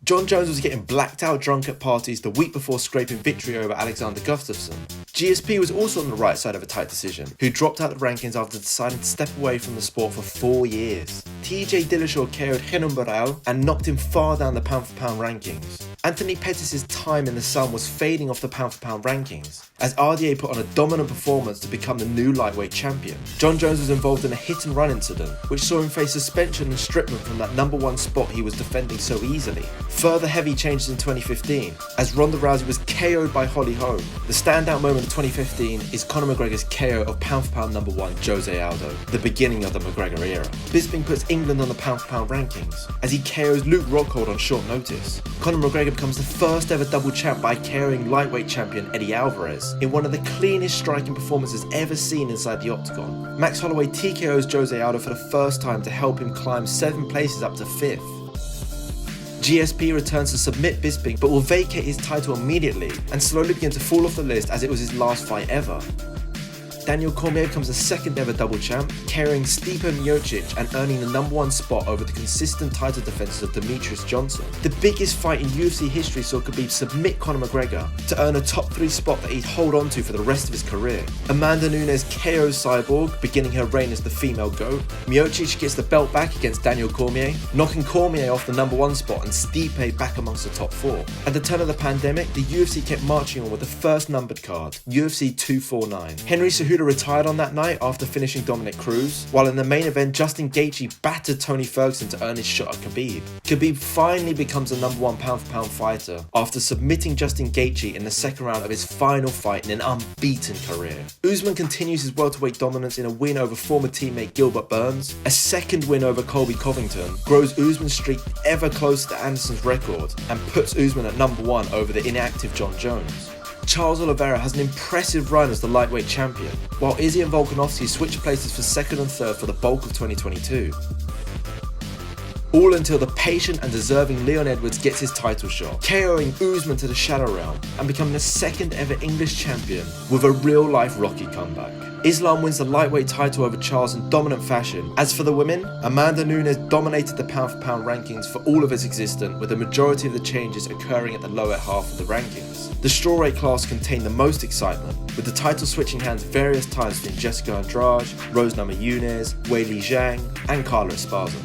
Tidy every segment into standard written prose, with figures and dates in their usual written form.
Jon Jones was getting blacked out drunk at parties the week before scraping victory over Alexander Gustafsson. GSP was also on the right side of a tight decision, who dropped out the rankings after deciding to step away from the sport for 4 years. TJ Dillashaw KO'd Renan Barão and knocked him far down the pound-for-pound rankings. Anthony Pettis' time in the sun was fading off the pound-for-pound rankings, as RDA put on a dominant performance to become the new lightweight champion. Jon Jones was involved in a hit-and-run incident, which saw him face suspension and stripment from that number 1 spot he was defending so easily. Further heavy changes in 2015, as Ronda Rousey was KO'd by Houlihan. The standout moment of 2015 is Conor McGregor's KO of pound-for-pound number 1 Jose Aldo, the beginning of the McGregor era. Bisping puts England on the pound-for-pound rankings, as he KOs Luke Rockhold on short notice. Conor McGregor becomes the first ever double champ by KOing lightweight champion Eddie Alvarez in one of the cleanest striking performances ever seen inside the octagon. Max Holloway TKOs Jose Aldo for the first time to help him climb 7 places up to 5th. GSP returns to submit Bisping but will vacate his title immediately and slowly begin to fall off the list as it was his last fight ever. Daniel Cormier becomes the second ever double champ, carrying Stipe Miocic and earning the number 1 spot over the consistent title defenses of Demetrius Johnson. The biggest fight in UFC history saw Khabib submit Conor McGregor to earn a top 3 spot that he'd hold on to for the rest of his career. Amanda Nunes KOs Cyborg, beginning her reign as the female GOAT. Miocic gets the belt back against Daniel Cormier, knocking Cormier off the number 1 spot and Stipe back amongst the top 4. At the turn of the pandemic, the UFC kept marching on with the first numbered card, UFC 249. Henry Cejudo retired on that night after finishing Dominic Cruz, while in the main event Justin Gaethje battered Tony Ferguson to earn his shot at Khabib. Khabib finally becomes the number 1 pound-for-pound fighter after submitting Justin Gaethje in the second round of his final fight in an unbeaten career. Usman continues his welterweight dominance in a win over former teammate Gilbert Burns. A second win over Colby Covington grows Usman's streak ever closer to Anderson's record and puts Usman at number 1 over the inactive Jon Jones. Charles Oliveira has an impressive run as the lightweight champion, while Izzy and Volkanovski switch places for 2nd and 3rd for the bulk of 2022. All until the patient and deserving Leon Edwards gets his title shot, KOing Usman to the Shadow Realm and becoming the 2nd ever English champion with a real-life Rocky comeback. Islam wins the lightweight title over Charles in dominant fashion. As for the women, Amanda Nunes dominated the pound-for-pound rankings for all of its existence, with the majority of the changes occurring at the lower half of the rankings. The strawweight class contained the most excitement, with the title switching hands various times between Jessica Andrade, Rose Namajunas, Weili Zhang, and Carla Esparza.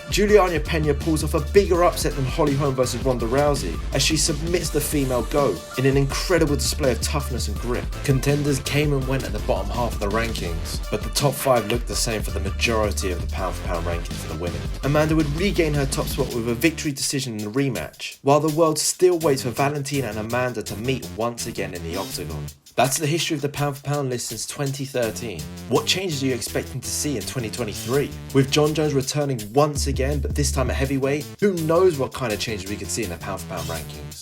Juliana Pena pulls off a bigger upset than Holly Holm vs Ronda Rousey as she submits the female GOAT in an incredible display of toughness and grit. Contenders came and went at the bottom half of the rankings, but the top 5 looked the same for the majority of the pound-for-pound rankings for the women. Amanda would regain her top spot with a victory decision in the rematch, while the world still waits for Valentina and Amanda to meet once again in the octagon. That's the history of the pound-for-pound list since 2013. What changes are you expecting to see in 2023? With Jon Jones returning once again, but this time at heavyweight, who knows what kind of changes we could see in the pound-for-pound rankings?